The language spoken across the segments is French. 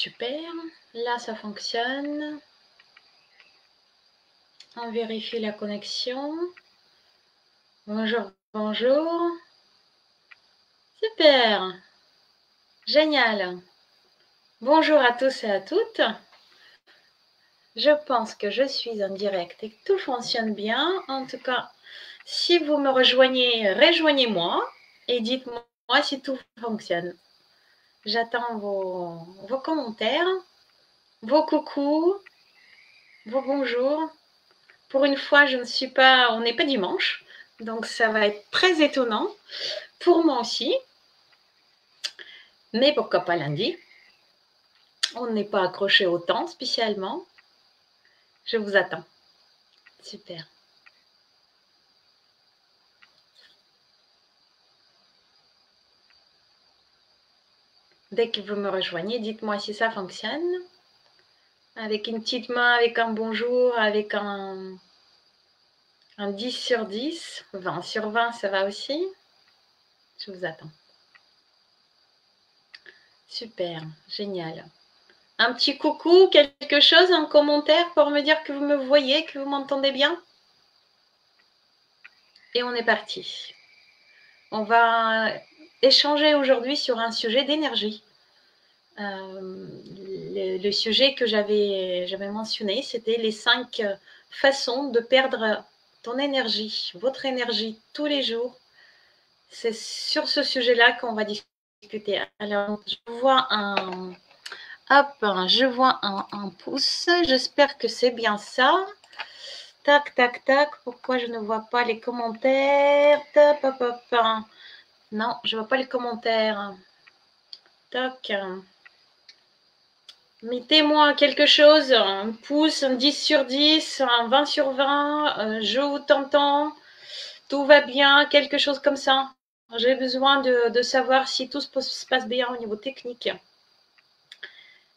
Super. Là, ça fonctionne. On vérifie la connexion. Bonjour, bonjour. Super. Génial. Bonjour à tous et à toutes. Je pense que je suis en direct et que tout fonctionne bien. En tout cas, si vous me rejoignez, rejoignez-moi et dites-moi si tout fonctionne. J'attends vos commentaires, vos coucous, vos bonjours. Pour une fois, on n'est pas dimanche, donc ça va être très étonnant pour moi aussi. Mais pourquoi pas lundi? On n'est pas accroché au temps spécialement. Je vous attends. Super. Dès que vous me rejoignez, dites-moi si ça fonctionne. Avec une petite main, avec un bonjour, avec un 10 sur 10, 20 sur 20, ça va aussi. Je vous attends. Super, génial. Un petit coucou, quelque chose, un commentaire pour me dire que vous me voyez, que vous m'entendez bien. Et on est parti. On va échanger aujourd'hui sur un sujet d'énergie. Le sujet que j'avais mentionné, c'était les 5 façons de perdre ton énergie, votre énergie tous les jours. C'est sur ce sujet-là qu'on va discuter. Alors, je vois un pouce. J'espère que c'est bien ça. Tac, tac, tac. Pourquoi je ne vois pas les commentaires? Non, je ne vois pas les commentaires. Tac. Mettez-moi quelque chose, un pouce, un 10 sur 10, un 20 sur 20, je vous t'entends, tout va bien, quelque chose comme ça. J'ai besoin de savoir si tout se passe bien au niveau technique.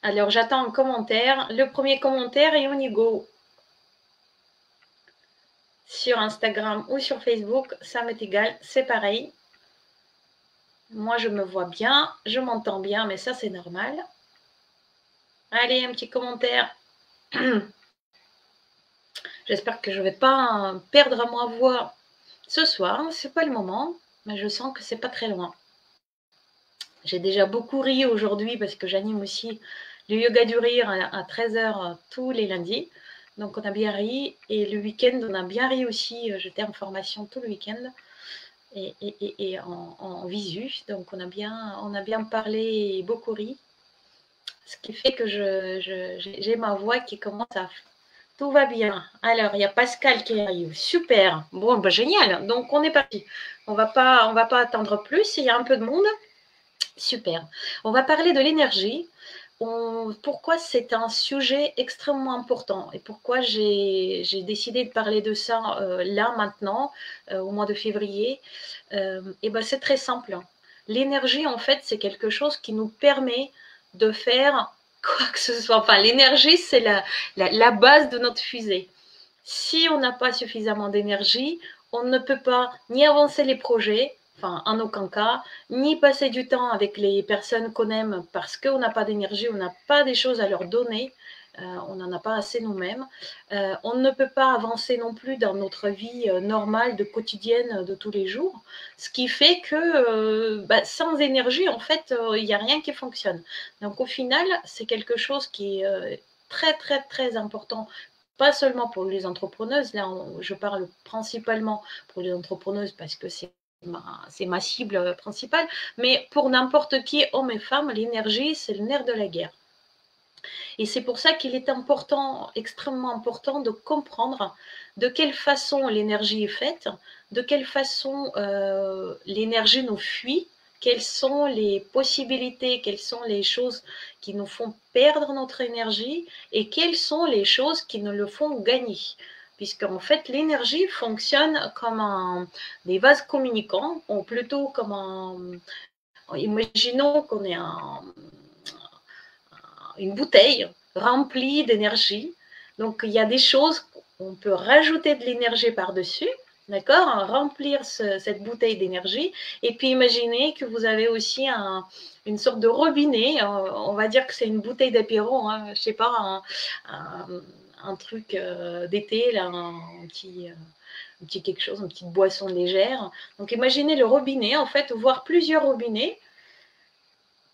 Alors, j'attends un commentaire. Le premier commentaire et on y go. Sur Instagram ou sur Facebook, ça m'est égal, c'est pareil. Moi, je me vois bien, je m'entends bien, mais ça, c'est normal. Allez, un petit commentaire. J'espère que je ne vais pas perdre ma voix ce soir. C'est pas le moment, mais je sens que c'est pas très loin. J'ai déjà beaucoup ri aujourd'hui parce que j'anime aussi le yoga du rire à 13h tous les lundis. Donc, on a bien ri. Et le week-end, on a bien ri aussi. J'étais en formation tout le week-end et en visu. Donc, on a bien parlé et beaucoup ri. Ce qui fait que j'ai ma voix qui commence à... Tout va bien. Alors, il y a Pascal qui arrive. Super. Bon, bah, génial. Donc, on est parti. On va pas attendre plus. Il y a un peu de monde. Super. On va parler de l'énergie. Pourquoi c'est un sujet extrêmement important et pourquoi j'ai décidé de parler de ça là, maintenant, au mois de février. Et ben, c'est très simple. L'énergie, en fait, c'est quelque chose qui nous permet de faire quoi que ce soit. Enfin, l'énergie, c'est la base de notre fusée. Si on n'a pas suffisamment d'énergie, on ne peut pas ni avancer les projets, enfin en aucun cas, ni passer du temps avec les personnes qu'on aime parce qu'on n'a pas d'énergie, on n'a pas des choses à leur donner, on n'en a pas assez nous-mêmes. On ne peut pas avancer non plus dans notre vie normale, de quotidienne, de tous les jours, ce qui fait que sans énergie, en fait, il n'y a rien qui fonctionne. Donc au final, c'est quelque chose qui est très, très, très important. Pas seulement pour les entrepreneuses, là je parle principalement pour les entrepreneuses parce que c'est ma cible principale, mais pour n'importe qui, hommes et femmes, l'énergie, c'est le nerf de la guerre. Et c'est pour ça qu'il est important, extrêmement important, de comprendre de quelle façon l'énergie est faite, de quelle façon l'énergie nous fuit, quelles sont les possibilités, quelles sont les choses qui nous font perdre notre énergie et quelles sont les choses qui nous le font gagner. Puisqu'en fait, l'énergie fonctionne comme des vases communicants, ou plutôt comme un... Imaginons qu'on est une bouteille remplie d'énergie. Donc, il y a des choses, on peut rajouter de l'énergie par-dessus, D'accord? Remplir cette bouteille d'énergie. Et puis imaginez que vous avez aussi une sorte de robinet. On va dire que c'est une bouteille d'apéro, hein, je ne sais pas, un, un truc d'été, là, un petit quelque chose, une petite boisson légère. Donc imaginez le robinet, en fait, voire plusieurs robinets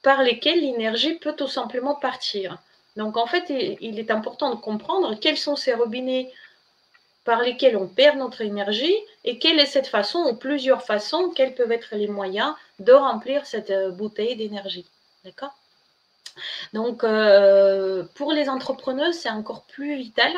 par lesquels l'énergie peut tout simplement partir. Donc en fait, il est important de comprendre quels sont ces robinets par lesquels on perd notre énergie et quelle est cette façon ou plusieurs façons, quels peuvent être les moyens de remplir cette bouteille d'énergie. D'accord? Donc, pour les entrepreneuses, c'est encore plus vital.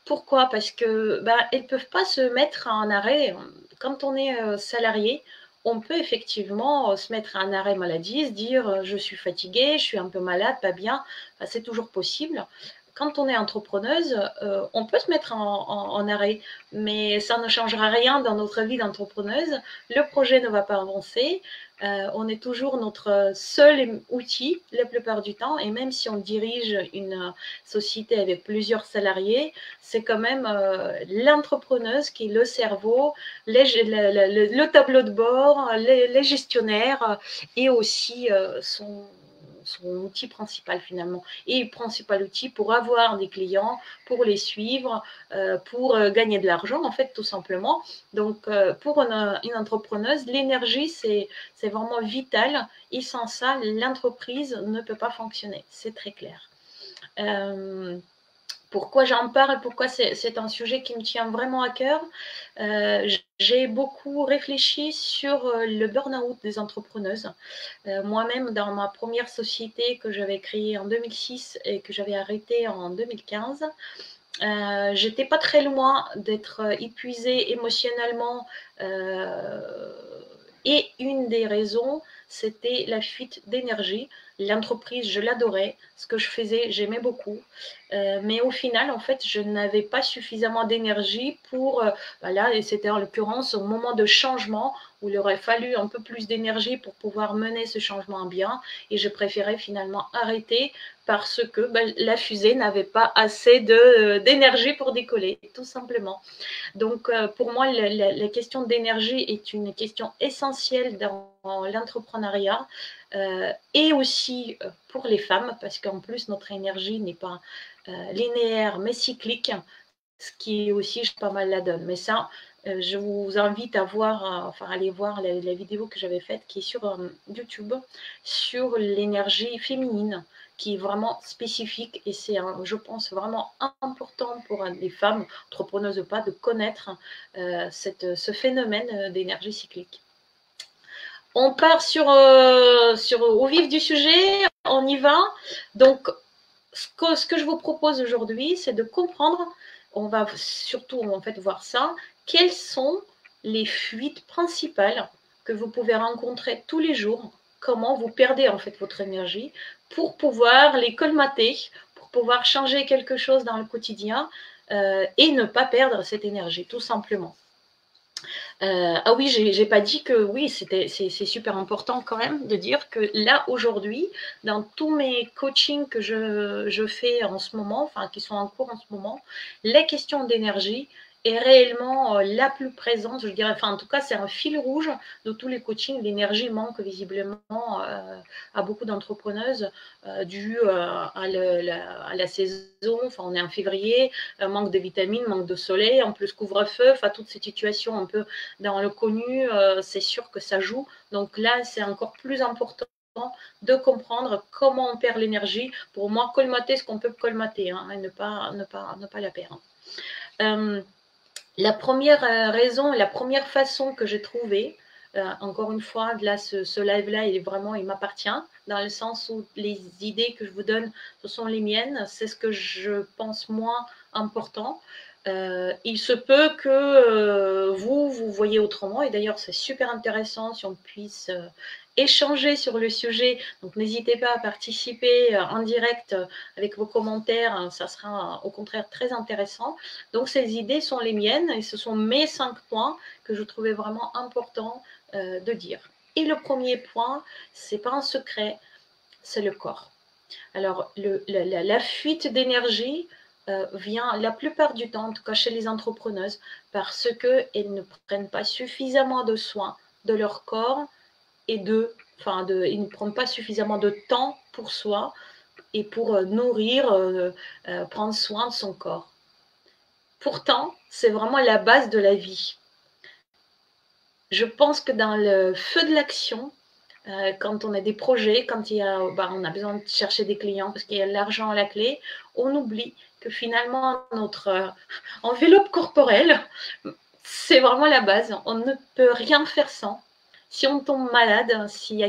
Pourquoi? Parce que elles ne peuvent pas se mettre en arrêt. Quand on est salarié, on peut effectivement se mettre en arrêt maladie, se dire je suis fatiguée, je suis un peu malade, pas bien. Enfin, c'est toujours possible. Quand on est entrepreneuse, on peut se mettre en arrêt, mais ça ne changera rien dans notre vie d'entrepreneuse. Le projet ne va pas avancer. On est toujours notre seul outil la plupart du temps, et même si on dirige une société avec plusieurs salariés, c'est quand même l'entrepreneuse qui est le cerveau, le tableau de bord, les gestionnaires et aussi son outil principal finalement, et le principal outil pour avoir des clients, pour les suivre, pour gagner de l'argent en fait tout simplement. Donc pour une entrepreneuse, l'énergie c'est vraiment vital, et sans ça l'entreprise ne peut pas fonctionner, c'est très clair. Pourquoi j'en parle, pourquoi c'est un sujet qui me tient vraiment à cœur. J'ai beaucoup réfléchi sur le burn-out des entrepreneuses. Moi-même, dans ma première société que j'avais créée en 2006 et que j'avais arrêtée en 2015, j'étais pas très loin d'être épuisée émotionnellement, et une des raisons, c'était la fuite d'énergie. L'entreprise, je l'adorais, ce que je faisais, j'aimais beaucoup, mais au final, en fait, je n'avais pas suffisamment d'énergie pour, là, et c'était en l'occurrence au moment de changement où il aurait fallu un peu plus d'énergie pour pouvoir mener ce changement à bien, et je préférais finalement arrêter parce que la fusée n'avait pas assez d'énergie pour décoller, tout simplement. Donc, pour moi, la question d'énergie est une question essentielle dans l'entrepreneuriat, et aussi pour les femmes, parce qu'en plus, notre énergie n'est pas linéaire, mais cyclique, ce qui est aussi pas mal la donne. Mais ça, je vous invite à voir, enfin, aller voir la vidéo que j'avais faite qui est sur YouTube sur l'énergie féminine, qui est vraiment spécifique, et c'est, je pense, vraiment important pour les femmes, entrepreneuses ou pas, de connaître ce phénomène d'énergie cyclique. On part au vif du sujet, on y va. Donc, ce que je vous propose aujourd'hui, c'est de comprendre, on va surtout en fait voir ça, quelles sont les fuites principales que vous pouvez rencontrer tous les jours, comment vous perdez en fait votre énergie, pour pouvoir les colmater, pour pouvoir changer quelque chose dans le quotidien, et ne pas perdre cette énergie, tout simplement. Ah oui, j'ai pas dit que oui, c'est super important quand même de dire que là, aujourd'hui, dans tous mes coachings que je fais en ce moment, enfin qui sont en cours en ce moment, la question d'énergie est réellement la plus présente, je dirais, enfin en tout cas c'est un fil rouge de tous les coachings. L'énergie manque visiblement à beaucoup d'entrepreneuses, dû à la saison, enfin on est en février, manque de vitamines, manque de soleil, en plus couvre-feu, enfin toutes ces situations un peu dans le connu, c'est sûr que ça joue. Donc là, c'est encore plus important de comprendre comment on perd l'énergie. Pour moi, colmater ce qu'on peut colmater, hein, et ne pas la perdre. La première raison, la première façon que j'ai trouvée, encore une fois, là, ce live-là, il m'appartient, dans le sens où les idées que je vous donne, ce sont les miennes, c'est ce que je pense moi important. Il se peut que vous voyez autrement, et d'ailleurs c'est super intéressant si on puisse échanger sur le sujet. Donc n'hésitez pas à participer en direct avec vos commentaires, ça sera au contraire très intéressant. Donc ces idées sont les miennes, et ce sont mes 5 points que je trouvais vraiment important de dire. Et le premier point, c'est pas un secret, c'est le corps. Alors la fuite d'énergie, vient la plupart du temps, en tout cas chez les entrepreneuses, parce qu'elles ne prennent pas suffisamment de soin de leur corps et ils ne prennent pas suffisamment de temps pour soi et pour nourrir, prendre soin de son corps. Pourtant, c'est vraiment la base de la vie. Je pense que dans le feu de l'action, quand on a des projets, quand on a besoin de chercher des clients parce qu'il y a l'argent à la clé, on oublie que finalement notre enveloppe corporelle, c'est vraiment la base. On ne peut rien faire sans. Si on tombe malade, si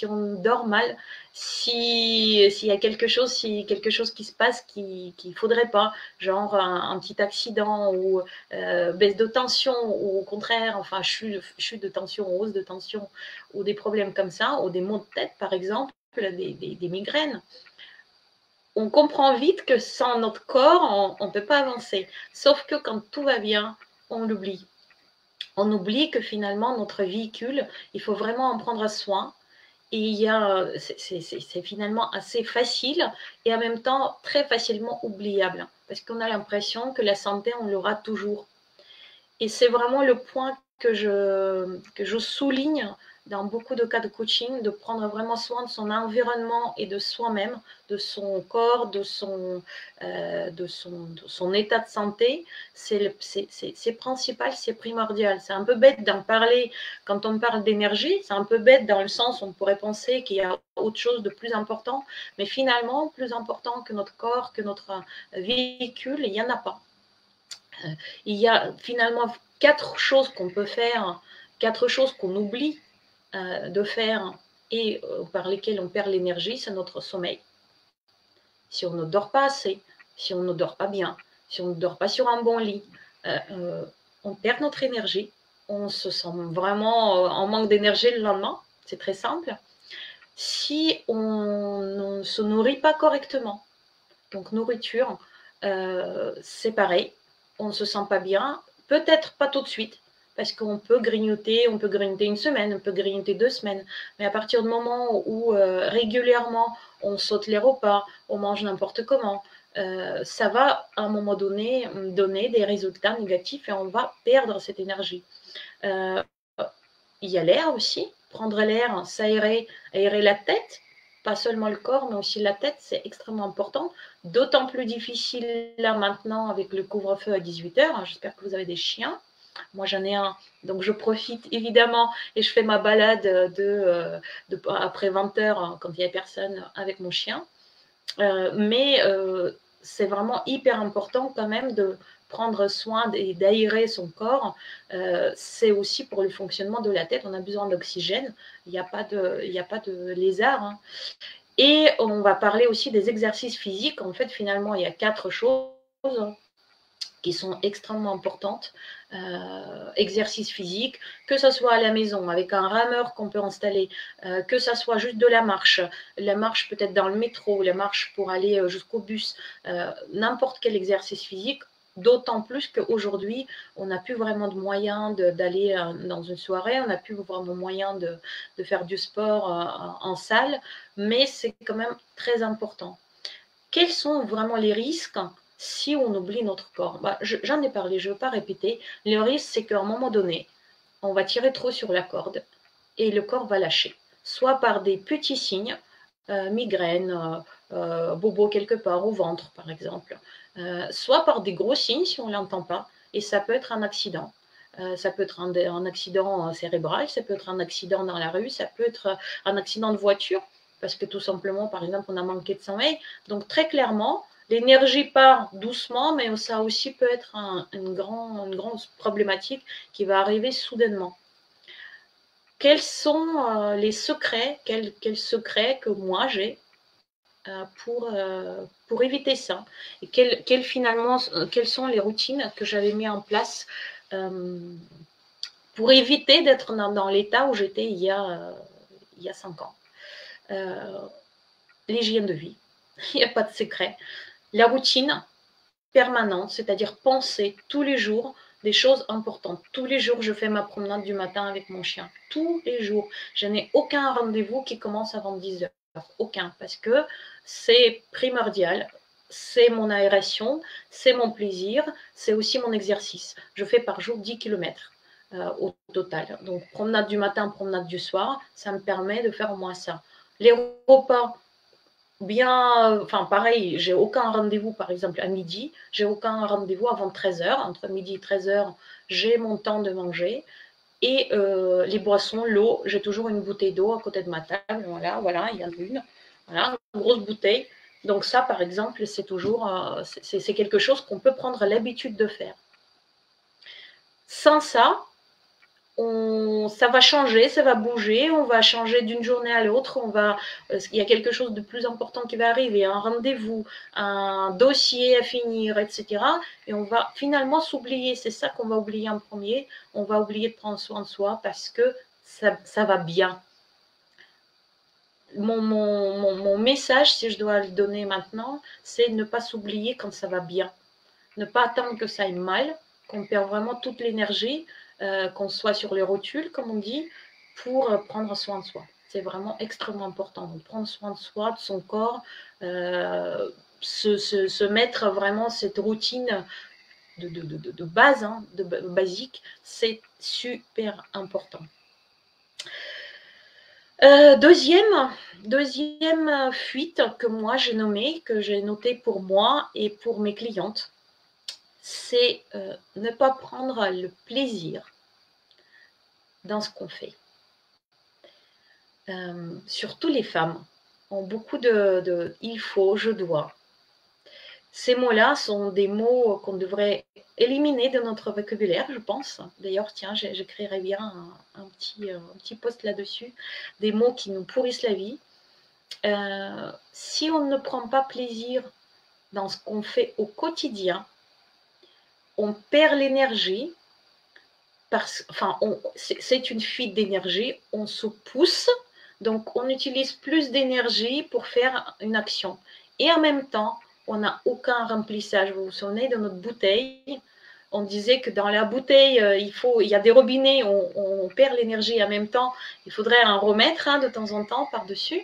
on dort mal, s'il y a quelque chose qui se passe qu'il ne faudrait pas, genre un petit accident ou baisse de tension, ou au contraire, enfin chute de tension, hausse de tension, ou des problèmes comme ça, ou des maux de tête par exemple, des migraines, on comprend vite que sans notre corps, on ne peut pas avancer. Sauf que quand tout va bien, on l'oublie. On oublie que finalement, notre véhicule, il faut vraiment en prendre soin. Et c'est finalement assez facile et en même temps très facilement oubliable. Parce qu'on a l'impression que la santé, on l'aura toujours. Et c'est vraiment le point que je souligne dans beaucoup de cas de coaching, de prendre vraiment soin de son environnement et de soi-même, de son corps, de son état de santé. C'est principal, c'est primordial. C'est un peu bête d'en parler quand on parle d'énergie, c'est un peu bête dans le sens où on pourrait penser qu'il y a autre chose de plus important, mais finalement, plus important que notre corps, que notre véhicule, il n'y en a pas. Il y a finalement 4 choses qu'on peut faire, 4 choses qu'on oublie de faire et par lesquelles on perd l'énergie, c'est notre sommeil. Si on ne dort pas assez, si on ne dort pas bien, si on ne dort pas sur un bon lit, on perd notre énergie, on se sent vraiment en manque d'énergie le lendemain, c'est très simple. Si on ne se nourrit pas correctement, donc nourriture, c'est pareil, on ne se sent pas bien, peut-être pas tout de suite, parce qu'on peut grignoter une semaine, on peut grignoter 2 semaines, mais à partir du moment où régulièrement on saute les repas, on mange n'importe comment, ça va à un moment donné donner des résultats négatifs et on va perdre cette énergie. Il y a l'air aussi, prendre l'air, s'aérer, aérer la tête, pas seulement le corps, mais aussi la tête, c'est extrêmement important. D'autant plus difficile là maintenant avec le couvre-feu à 18h. J'espère que vous avez des chiens. Moi, j'en ai un, donc je profite évidemment et je fais ma balade après 20h quand il n'y a personne avec mon chien. Mais c'est vraiment hyper important quand même de prendre soin et d'aérer son corps. C'est aussi pour le fonctionnement de la tête. On a besoin d'oxygène. Il n'y a pas de lézard. Hein. Et on va parler aussi des exercices physiques. En fait, finalement, il y a 4 choses qui sont extrêmement importantes. Exercice physique, que ce soit à la maison avec un rameur qu'on peut installer, que ce soit juste de la marche peut-être dans le métro, la marche pour aller jusqu'au bus, n'importe quel exercice physique, d'autant plus qu'aujourd'hui, on n'a plus vraiment de moyens d'aller dans une soirée, on n'a plus vraiment moyen de faire du sport en salle, mais c'est quand même très important. Quels sont vraiment les risques si on oublie notre corps? J'en ai parlé, je ne veux pas répéter. Le risque, c'est qu'à un moment donné, on va tirer trop sur la corde et le corps va lâcher. Soit par des petits signes, migraine, bobo quelque part au ventre par exemple, soit par des gros signes si on ne l'entend pas, et ça peut être un accident. Ça peut être un accident cérébral, ça peut être un accident dans la rue, ça peut être un accident de voiture, parce que tout simplement, par exemple, on a manqué de sommeil. Donc très clairement, l'énergie part doucement, mais ça aussi peut être une grande problématique qui va arriver soudainement. Quels sont les secrets, quels secrets que moi j'ai pour éviter ça? Et quelles sont les routines que j'avais mis en place pour éviter d'être dans l'état où j'étais il y a 5 ans? L'hygiène de vie, il n'y a pas de secret. La routine permanente, c'est-à-dire penser tous les jours des choses importantes. Tous les jours, je fais ma promenade du matin avec mon chien. Tous les jours. Je n'ai aucun rendez-vous qui commence avant 10h. Aucun, parce que c'est primordial. c'est mon aération, c'est mon plaisir, c'est aussi mon exercice. Je fais par jour 10 km au total. Donc, promenade du matin, promenade du soir, ça me permet de faire au moins ça. Les repas, bien, enfin pareil, j'ai aucun rendez-vous par exemple à midi, j'ai aucun rendez-vous avant 13h. Entre midi et 13h, j'ai mon temps de manger. Et les boissons, l'eau, j'ai toujours une bouteille d'eau à côté de ma table. Voilà, il y en a une. Voilà, une grosse bouteille. Donc ça, par exemple, c'est toujours, c'est quelque chose qu'on peut prendre l'habitude de faire. Sans ça, ça va changer, ça va bouger, on va changer d'une journée à l'autre, il y a quelque chose de plus important qui va arriver, un rendez-vous, un dossier à finir, etc. Et on va finalement s'oublier, c'est ça qu'on va oublier en premier, on va oublier de prendre soin de soi parce que ça va bien. Mon message, si je dois le donner maintenant, c'est ne pas s'oublier quand ça va bien. Ne pas attendre que ça aille mal, qu'on perd vraiment toute l'énergie, qu'on soit sur les rotules, comme on dit, pour prendre soin de soi. C'est vraiment extrêmement important. Donc, prendre soin de soi, de son corps, se mettre vraiment cette routine de base, hein, de basique, c'est super important. Deuxième fuite que moi j'ai nommée, que j'ai notée pour moi et pour mes clientes, c'est ne pas prendre le plaisir dans ce qu'on fait. Surtout les femmes ont beaucoup de il faut, je dois. Ces mots-là sont des mots qu'on devrait éliminer de notre vocabulaire, je pense. D'ailleurs, tiens, j'écrirai bien un petit post là-dessus. Des mots qui nous pourrissent la vie. Si on ne prend pas plaisir dans ce qu'on fait au quotidien, on perd l'énergie. C'est une fuite d'énergie, on se pousse, donc on utilise plus d'énergie pour faire une action. Et en même temps, on n'a aucun remplissage. Vous vous souvenez de notre bouteille? On disait que dans la bouteille, il y a des robinets, on perd l'énergie. En même temps, il faudrait en remettre de temps en temps par-dessus.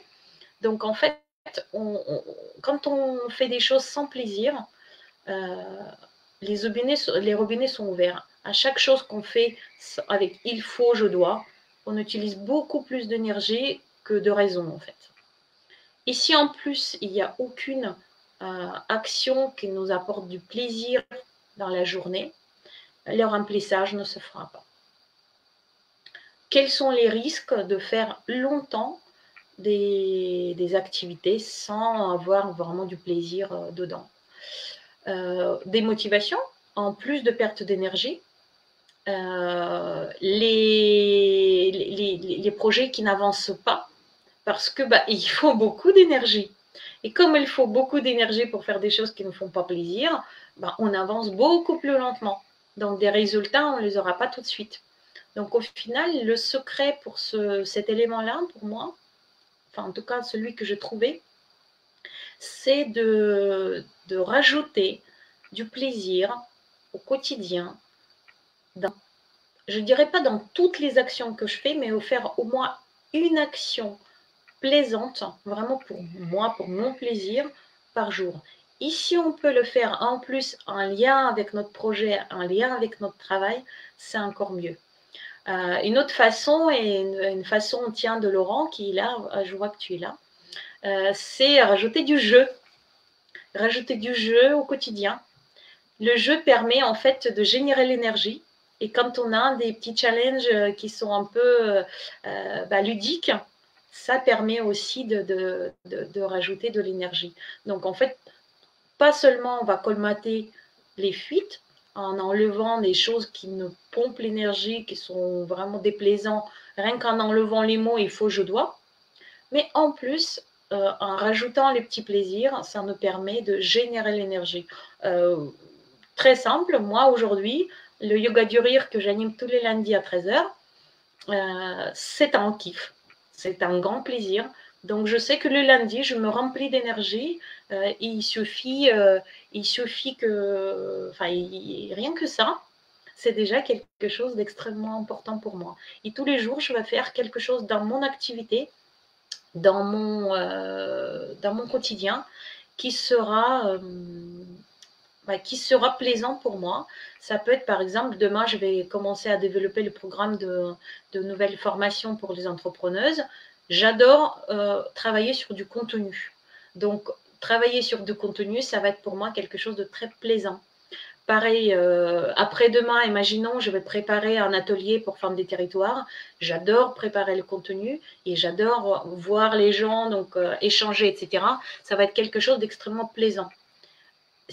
Donc en fait, quand on fait des choses sans plaisir, les robinets sont ouverts. À chaque chose qu'on fait avec il faut, je dois, on utilise beaucoup plus d'énergie que de raison en fait. Et si en plus il n'y a aucune action qui nous apporte du plaisir dans la journée, le remplissage ne se fera pas. Quels sont les risques de faire longtemps des activités sans avoir vraiment du plaisir dedans? Des motivations, en plus de perte d'énergie, les projets qui n'avancent pas parce que il faut beaucoup d'énergie. Et comme il faut beaucoup d'énergie pour faire des choses qui ne font pas plaisir, on avance beaucoup plus lentement. Donc des résultats, on ne les aura pas tout de suite. Donc au final, le secret pour cet élément-là, pour moi, enfin en tout cas celui que j'ai trouvé, c'est de rajouter du plaisir au quotidien, je ne dirais pas dans toutes les actions que je fais, mais faire au moins une action plaisante, vraiment pour moi, pour mon plaisir, par jour. Et si on peut le faire en plus en lien avec notre projet, en lien avec notre travail, c'est encore mieux. Une autre façon, et une façon, tiens, de Laurent, qui est là, je vois que tu es là, c'est rajouter du jeu. Rajouter du jeu au quotidien. Le jeu permet en fait de générer l'énergie. Et quand on a des petits challenges qui sont un peu ludiques, ça permet aussi de rajouter de l'énergie. Donc en fait, pas seulement on va colmater les fuites en enlevant des choses qui nous pompent l'énergie, qui sont vraiment déplaisants, rien qu'en enlevant les mots il faut, je dois, mais en plus, en rajoutant les petits plaisirs, ça nous permet de générer l'énergie. Très simple, moi aujourd'hui, le yoga du rire que j'anime tous les lundis à 13h, c'est un kiff, c'est un grand plaisir. Donc je sais que le lundi, je me remplis d'énergie. Il suffit que, rien que ça, c'est déjà quelque chose d'extrêmement important pour moi. Et tous les jours, je vais faire quelque chose dans mon activité, dans mon quotidien, qui sera plaisant pour moi. Ça peut être par exemple, demain je vais commencer à développer le programme de nouvelles formations pour les entrepreneuses. J'adore travailler sur du contenu. Donc travailler sur du contenu, ça va être pour moi quelque chose de très plaisant. Pareil, après-demain, imaginons, je vais préparer un atelier pour Femmes des Territoires. J'adore préparer le contenu et j'adore voir les gens, donc échanger, etc. Ça va être quelque chose d'extrêmement plaisant.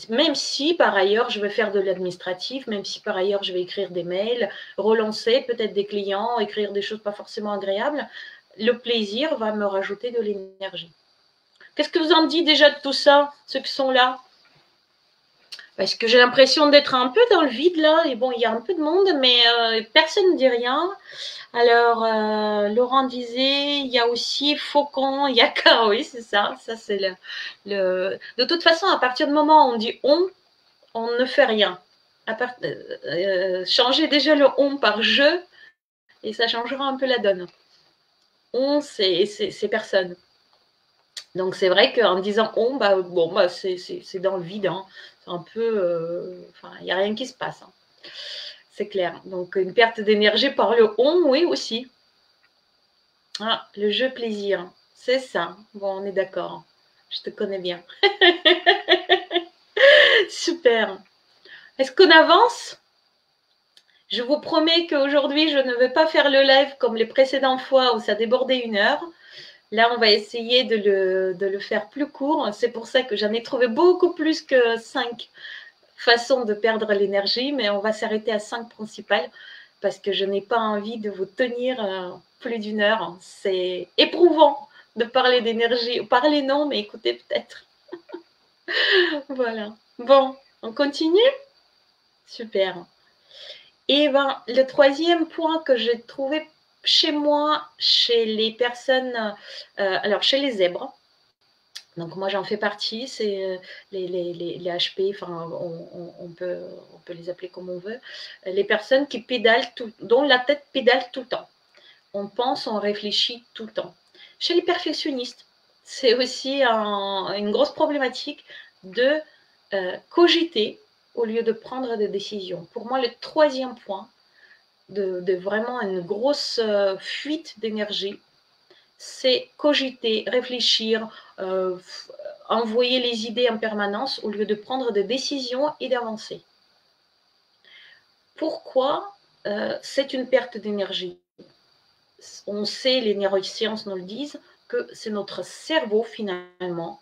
Même si par ailleurs je vais faire de l'administratif, même si par ailleurs je vais écrire des mails, relancer peut-être des clients, écrire des choses pas forcément agréables, le plaisir va me rajouter de l'énergie. Qu'est-ce que vous en dites déjà de tout ça, ceux qui sont là? Parce que j'ai l'impression d'être un peu dans le vide là, et bon, il y a un peu de monde, mais personne ne dit rien. Alors, Laurent disait, il y a aussi Faucon, il y a K, oui, c'est ça. Ça, c'est De toute façon, à partir du moment où on dit on ne fait rien. Changez déjà le on par je, et ça changera un peu la donne. On, c'est personne. Donc c'est vrai qu'en disant on, c'est dans le vide. Hein. C'est un peu. Il n'y a rien qui se passe. Hein. C'est clair. Donc une perte d'énergie par le on, oui aussi. Ah, le jeu plaisir. C'est ça. Bon, on est d'accord. Je te connais bien. Super. Est-ce qu'on avance? Je vous promets qu'aujourd'hui, je ne vais pas faire le live comme les précédentes fois où ça débordait 1 heure. Là, on va essayer de le faire plus court. C'est pour ça que j'en ai trouvé beaucoup plus que 5 façons de perdre l'énergie, mais on va s'arrêter à 5 principales parce que je n'ai pas envie de vous tenir plus d'1 heure. C'est éprouvant de parler d'énergie. Parler non, mais écoutez peut-être. Voilà. Bon, on continue? Super. Et le troisième point que j'ai trouvé chez moi, chez les personnes, alors chez les zèbres, donc moi j'en fais partie, c'est les HP, enfin on peut les appeler comme on veut, les personnes qui pédalent, dont la tête pédale tout le temps. On pense, on réfléchit tout le temps. Chez les perfectionnistes, c'est aussi une grosse problématique de cogiter au lieu de prendre des décisions. Pour moi, le troisième point de vraiment une grosse fuite d'énergie, c'est cogiter, réfléchir, envoyer les idées en permanence au lieu de prendre des décisions et d'avancer. Pourquoi c'est une perte d'énergie? On sait, les neurosciences nous le disent, que c'est notre cerveau finalement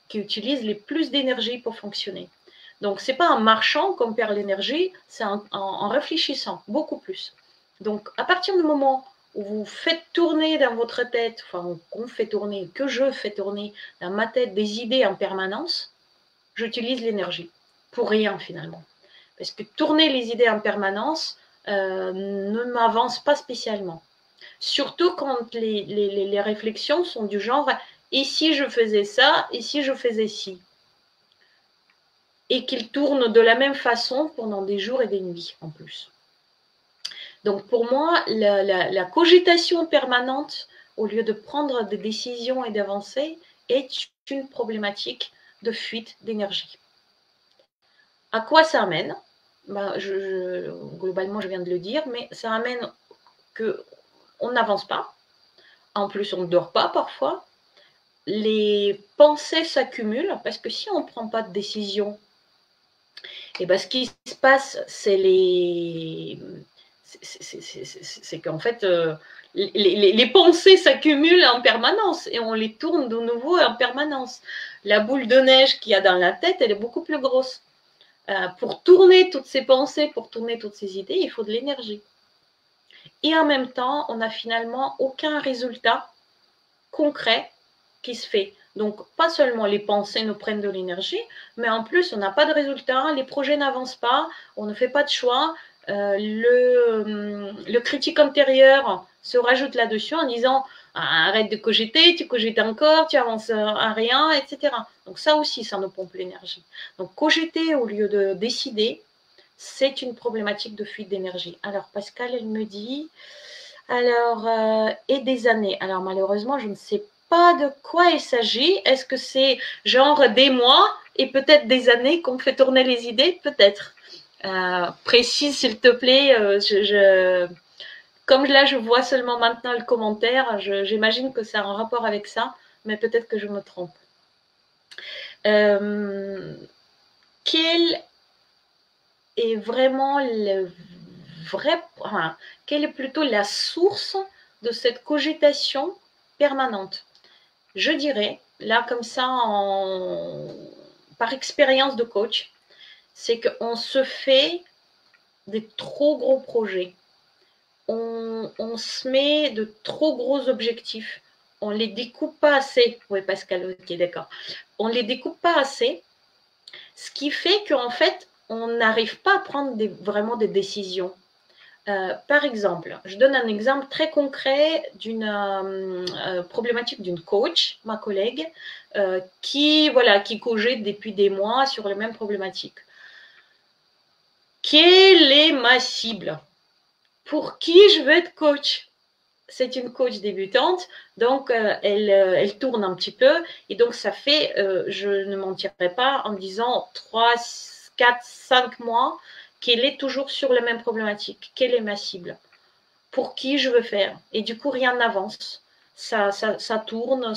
qui utilise les plus d'énergie pour fonctionner. Donc, ce n'est pas en marchant qu'on perd l'énergie, c'est en réfléchissant beaucoup plus. Donc, à partir du moment où vous faites tourner dans votre tête, enfin, qu'on fait tourner, que je fais tourner dans ma tête des idées en permanence, j'utilise l'énergie pour rien finalement. Parce que tourner les idées en permanence ne m'avance pas spécialement. Surtout quand les réflexions sont du genre « et si je faisais ça, et si je faisais ci ?» et qu'ils tournent de la même façon pendant des jours et des nuits en plus. Donc pour moi, la cogitation permanente, au lieu de prendre des décisions et d'avancer, est une problématique de fuite d'énergie. À quoi ça amène? Globalement, je viens de le dire, mais ça amène qu'on n'avance pas. En plus, on ne dort pas parfois. Les pensées s'accumulent parce que si on ne prend pas de décision, et ben, ce qui se passe, c'est qu'en fait, les pensées s'accumulent en permanence et on les tourne de nouveau en permanence. La boule de neige qu'il y a dans la tête, elle est beaucoup plus grosse. Pour tourner toutes ces pensées, pour tourner toutes ces idées, il faut de l'énergie. Et en même temps, on n'a finalement aucun résultat concret qui se fait. Donc, pas seulement les pensées nous prennent de l'énergie, mais en plus, on n'a pas de résultat, les projets n'avancent pas, on ne fait pas de choix. Le critique intérieur se rajoute là-dessus en disant arrête de cogiter, tu cogites encore, tu avances à rien, etc. Donc ça aussi, ça nous pompe l'énergie. Donc cogiter au lieu de décider, c'est une problématique de fuite d'énergie. Alors Pascal, elle me dit, alors, et des années. Alors malheureusement, je ne sais pas de quoi il s'agit. Est-ce que c'est genre des mois et peut-être des années qu'on fait tourner les idées? Peut-être. Précise, s'il te plaît. Comme là, je vois seulement maintenant le commentaire, j'imagine que ça a un rapport avec ça, mais peut-être que je me trompe. Quel est vraiment le vrai, enfin, quelle est plutôt la source de cette cogitation permanente? Je dirais, là comme ça, par expérience de coach, c'est qu'on se fait des trop gros projets. On se met de trop gros objectifs. On les découpe pas assez. Oui, Pascal, ok, d'accord. On les découpe pas assez, ce qui fait qu'en fait, on n'arrive pas à prendre vraiment des décisions. Par exemple, je donne un exemple très concret d'une problématique d'une coach, ma collègue, qui cogite depuis des mois sur les mêmes problématiques. Quelle est ma cible? Pour qui je veux être coach? C'est une coach débutante, donc elle tourne un petit peu, et donc ça fait, je ne mentirai pas en disant 3, 4, 5 mois qu'elle est toujours sur les mêmes problématiques. Quelle est ma cible? Pour qui je veux faire? Et du coup, rien n'avance. Ça tourne,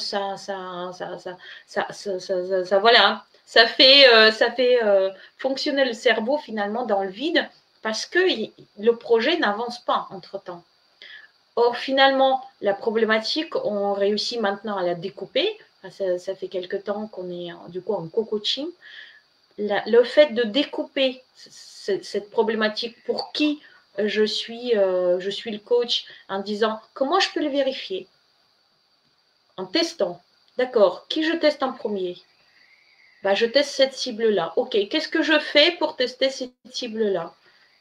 voilà. Ça fait fonctionner le cerveau finalement dans le vide parce que le projet n'avance pas entre-temps. Or, finalement, la problématique, on réussit maintenant à la découper. Ça fait quelque temps qu'on est du coup en co-coaching. Le fait de découper cette problématique pour qui je suis le coach, en disant comment je peux le vérifier? En testant. D'accord, qui je teste en premier? Bah, je teste cette cible-là. Ok, qu'est-ce que je fais pour tester cette cible-là?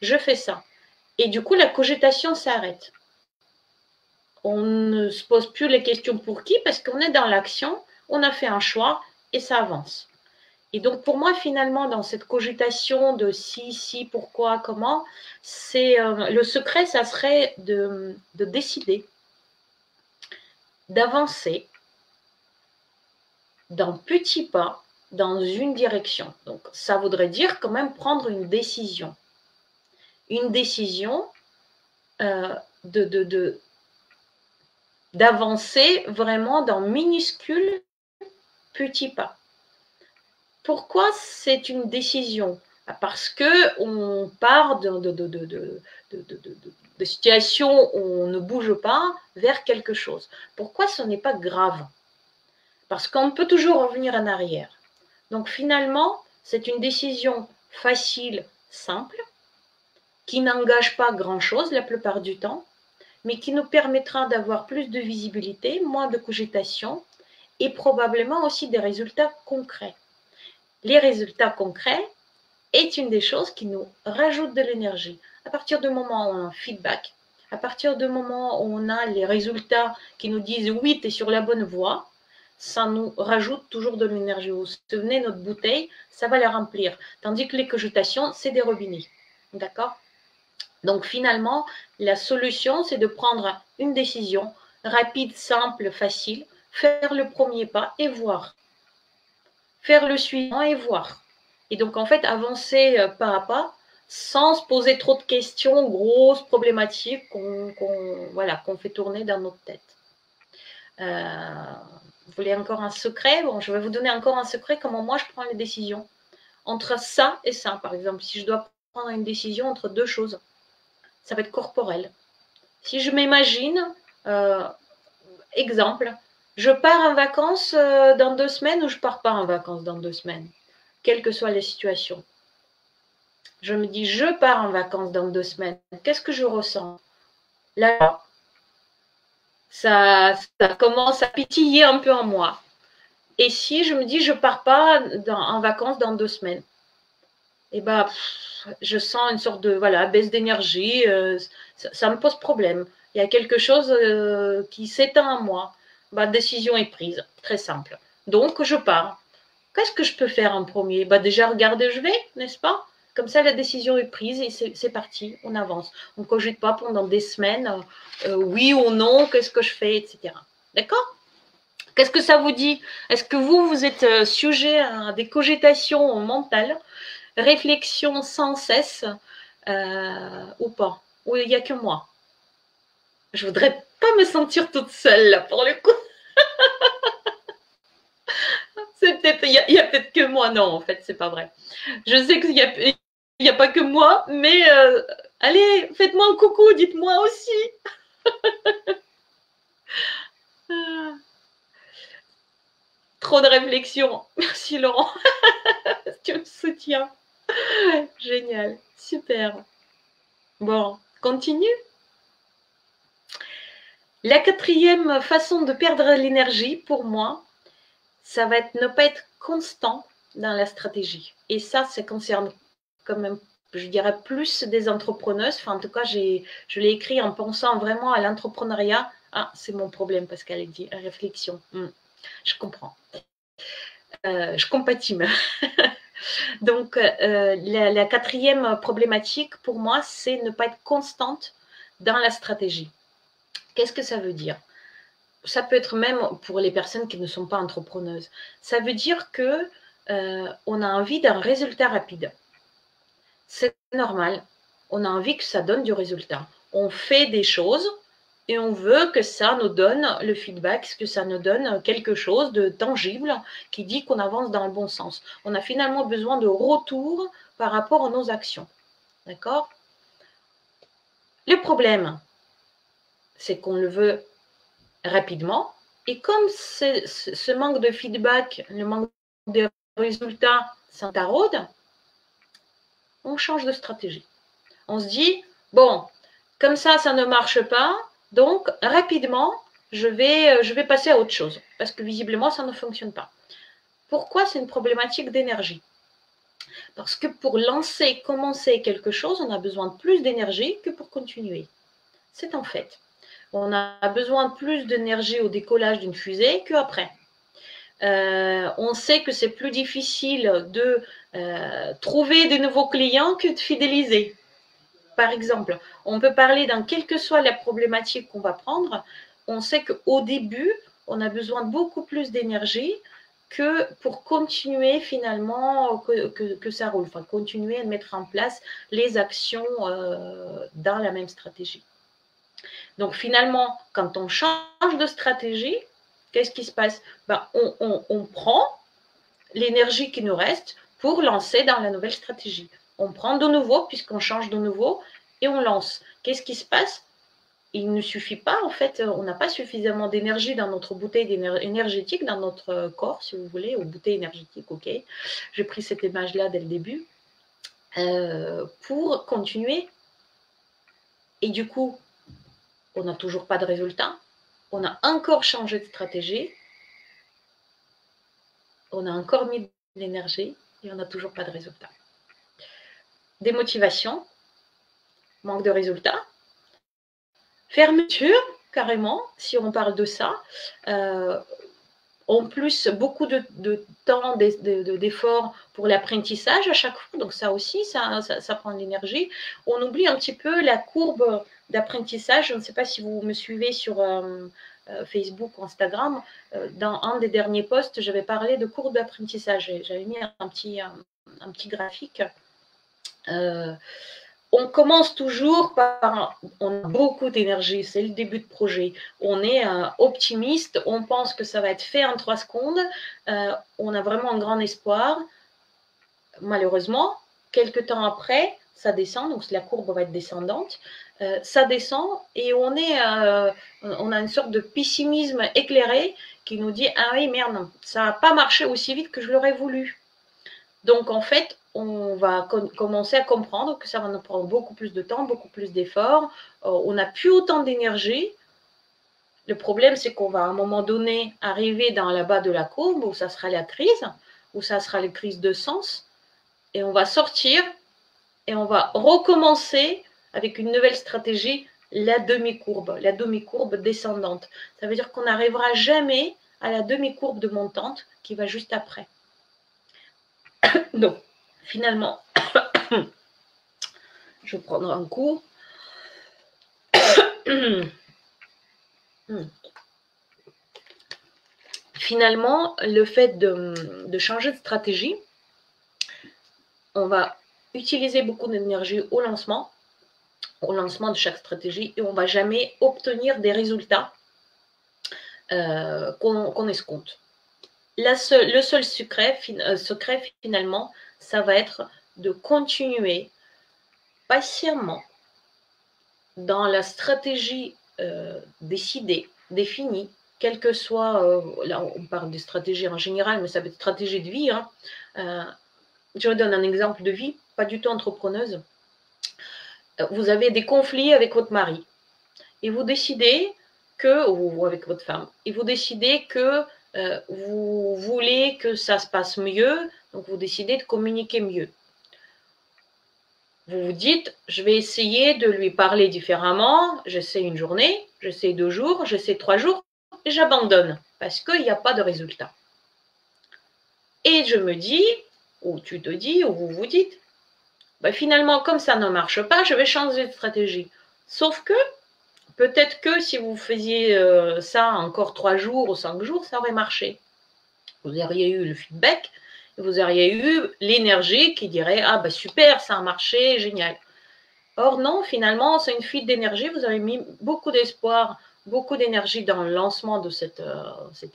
Je fais ça. Et du coup, la cogitation s'arrête. On ne se pose plus les questions pour qui parce qu'on est dans l'action, on a fait un choix et ça avance. Et donc pour moi finalement dans cette cogitation de si, pourquoi, comment, c'est le secret, ça serait de décider, d'avancer d'un petit pas dans une direction. Donc ça voudrait dire quand même prendre une décision. Une décision d'avancer vraiment dans minuscules petits pas. Pourquoi c'est une décision? Parce qu'on part de situations où on ne bouge pas vers quelque chose. Pourquoi ce n'est pas grave? Parce qu'on peut toujours revenir en arrière. Donc finalement, c'est une décision facile, simple, qui n'engage pas grand-chose la plupart du temps, mais qui nous permettra d'avoir plus de visibilité, moins de cogitation et probablement aussi des résultats concrets. Les résultats concrets est une des choses qui nous rajoute de l'énergie. À partir du moment où on a un feedback, à partir du moment où on a les résultats qui nous disent oui, tu es sur la bonne voie, ça nous rajoute toujours de l'énergie. Vous vous souvenez, notre bouteille, ça va la remplir. Tandis que les cogitations, c'est des robinets. D'accord? Donc finalement, la solution, c'est de prendre une décision rapide, simple, facile, faire le premier pas et voir. Faire le suivant et voir. Et donc, en fait, avancer pas à pas, sans se poser trop de questions, grosses problématiques qu'on fait tourner dans notre tête. Vous voulez encore un secret? Bon, je vais vous donner encore un secret, comment moi je prends les décisions. Entre ça et ça, par exemple, si je dois prendre une décision entre deux choses, ça va être corporel. Si je m'imagine, exemple, je pars en vacances dans 2 semaines ou je pars pas en vacances dans 2 semaines, quelles que soient les situations. Je me dis, je pars en vacances dans 2 semaines. Qu'est-ce que je ressens? Là, ça commence à pétiller un peu en moi. Et si je me dis, je pars pas en vacances dans 2 semaines, et ben, je sens une sorte de baisse d'énergie. Ça me pose problème. Il y a quelque chose qui s'éteint en moi. Décision est prise, très simple. Donc, je pars. Qu'est-ce que je peux faire en premier? Déjà, regarder, je vais, n'est-ce pas? Comme ça, la décision est prise et c'est parti, on avance. On ne cogite pas pendant des semaines, oui ou non, qu'est-ce que je fais, etc. D'accord? Qu'est-ce que ça vous dit? Est-ce que vous êtes sujet à des cogitations mentales, réflexions sans cesse ou pas? Ou il n'y a que moi? Je voudrais pas me sentir toute seule là pour le coup. C'est peut-être, il y a peut-être que moi. Non, en fait, c'est pas vrai. Je sais qu'il y a pas que moi, mais allez, faites-moi un coucou, dites-moi aussi. Trop de réflexion. Merci Laurent. Tu me soutiens. Génial. Super. Bon, continue. La quatrième façon de perdre l'énergie, pour moi, ça va être ne pas être constant dans la stratégie. Et ça concerne quand même, je dirais, plus des entrepreneuses. Enfin, en tout cas, je l'ai écrit en pensant vraiment à l'entrepreneuriat. Ah, c'est mon problème parce qu'elle dit réflexion. Je comprends. Je compatis même. Donc, la quatrième problématique pour moi, c'est ne pas être constante dans la stratégie. Qu'est-ce que ça veut dire? Ça peut être même pour les personnes qui ne sont pas entrepreneuses. Ça veut dire que on a envie d'un résultat rapide. C'est normal. On a envie que ça donne du résultat. On fait des choses et on veut que ça nous donne le feedback, que ça nous donne quelque chose de tangible qui dit qu'on avance dans le bon sens. On a finalement besoin de retour par rapport à nos actions. D'accord? Le problème, c'est qu'on le veut rapidement. Et comme ce manque de feedback, le manque de résultats s'en taraude, on change de stratégie. On se dit, bon, comme ça ne marche pas, donc rapidement, je vais passer à autre chose, parce que visiblement, ça ne fonctionne pas. Pourquoi? C'est une problématique d'énergie. Parce que pour commencer quelque chose, on a besoin de plus d'énergie que pour continuer. C'est un fait. On a besoin de plus d'énergie au décollage d'une fusée qu'après. On sait que c'est plus difficile de trouver de nouveaux clients que de fidéliser. Par exemple, on peut parler dans quelle que soit la problématique qu'on va prendre, on sait qu'au début, on a besoin de beaucoup plus d'énergie que pour continuer finalement que ça roule, enfin continuer à mettre en place les actions dans la même stratégie. Donc finalement, quand on change de stratégie, qu'est-ce qui se passe? On prend l'énergie qui nous reste pour lancer dans la nouvelle stratégie. On prend de nouveau, puisqu'on change de nouveau, et on lance. Qu'est-ce qui se passe? Il ne suffit pas, en fait, on n'a pas suffisamment d'énergie dans notre bouteille énergétique, dans notre corps, si vous voulez, ou bouteille énergétique, ok. J'ai pris cette image-là dès le début, pour continuer. Et du coup, on n'a toujours pas de résultat. On a encore changé de stratégie. On a encore mis de l'énergie et on n'a toujours pas de résultat. Démotivation, manque de résultat, fermeture, carrément, si on parle de ça. En plus, beaucoup de temps, d'efforts pour l'apprentissage à chaque fois. Donc ça aussi, ça prend de l'énergie. On oublie un petit peu la courbe d'apprentissage. Je ne sais pas si vous me suivez sur Facebook ou Instagram. Dans un des derniers posts, j'avais parlé de courbe d'apprentissage. J'avais mis un petit graphique. On commence toujours par, on a beaucoup d'énergie, c'est le début de projet. On est optimiste, on pense que ça va être fait en 3 secondes. On a vraiment un grand espoir. Malheureusement, quelques temps après, ça descend, donc la courbe va être descendante. Ça descend et on a une sorte de pessimisme éclairé qui nous dit « Ah oui, merde, ça n'a pas marché aussi vite que je l'aurais voulu ». Donc, en fait, on va commencer à comprendre que ça va nous prendre beaucoup plus de temps, beaucoup plus d'efforts. On n'a plus autant d'énergie. Le problème, c'est qu'on va à un moment donné arriver dans la bas de la courbe où ça sera la crise, où ça sera les crises de sens. Et on va sortir et on va recommencer avec une nouvelle stratégie, la demi-courbe descendante. Ça veut dire qu'on n'arrivera jamais à la demi-courbe de montante qui va juste après. Donc, finalement, je vais prendre un coup. finalement, le fait de changer de stratégie, on va utiliser beaucoup d'énergie au lancement de chaque stratégie, et on ne va jamais obtenir des résultats qu'on escompte. Le seul secret, finalement, ça va être de continuer patiemment dans la stratégie décidée, définie, quelle que soit, là on parle de stratégie en général, mais ça peut être stratégie de vie. Je vous donne un exemple de vie, pas du tout entrepreneuse. Vous avez des conflits avec votre mari et vous décidez que, ou avec votre femme, et vous décidez que vous voulez que ça se passe mieux, donc vous décidez de communiquer mieux. Vous vous dites, je vais essayer de lui parler différemment, j'essaie une journée, j'essaie 2 jours, j'essaie 3 jours, et j'abandonne, parce qu'il n'y a pas de résultat. Et je me dis, ou tu te dis, ou vous vous dites, finalement, comme ça ne marche pas, je vais changer de stratégie. Sauf que, peut-être que si vous faisiez ça encore 3 jours ou 5 jours, ça aurait marché. Vous auriez eu le feedback, vous auriez eu l'énergie qui dirait, ah bah super, ça a marché, génial. Or non, finalement, c'est une fuite d'énergie, vous avez mis beaucoup d'espoir, beaucoup d'énergie dans le lancement de cette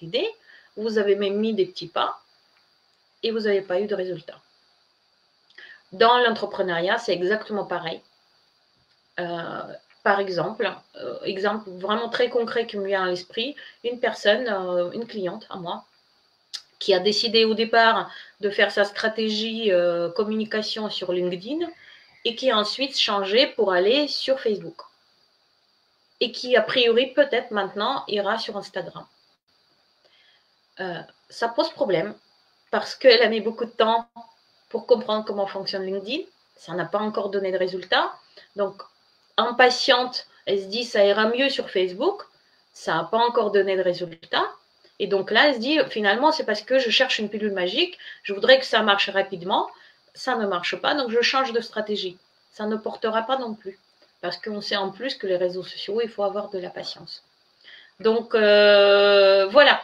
idée, vous avez même mis des petits pas, et vous n'avez pas eu de résultat. Dans l'entrepreneuriat, c'est exactement pareil. Par exemple, exemple vraiment très concret qui me vient à l'esprit, une personne, une cliente à moi, qui a décidé au départ de faire sa stratégie communication sur LinkedIn et qui a ensuite changé pour aller sur Facebook. Et qui, a priori, peut-être maintenant, ira sur Instagram. Ça pose problème parce qu'elle a mis beaucoup de temps pour comprendre comment fonctionne LinkedIn. Ça n'a pas encore donné de résultat. Donc, impatiente, elle se dit ça ira mieux sur Facebook. Ça n'a pas encore donné de résultat. Et donc là, elle se dit finalement, c'est parce que je cherche une pilule magique. Je voudrais que ça marche rapidement. Ça ne marche pas, donc je change de stratégie. Ça ne portera pas non plus. Parce qu'on sait en plus que les réseaux sociaux, il faut avoir de la patience. Donc, voilà.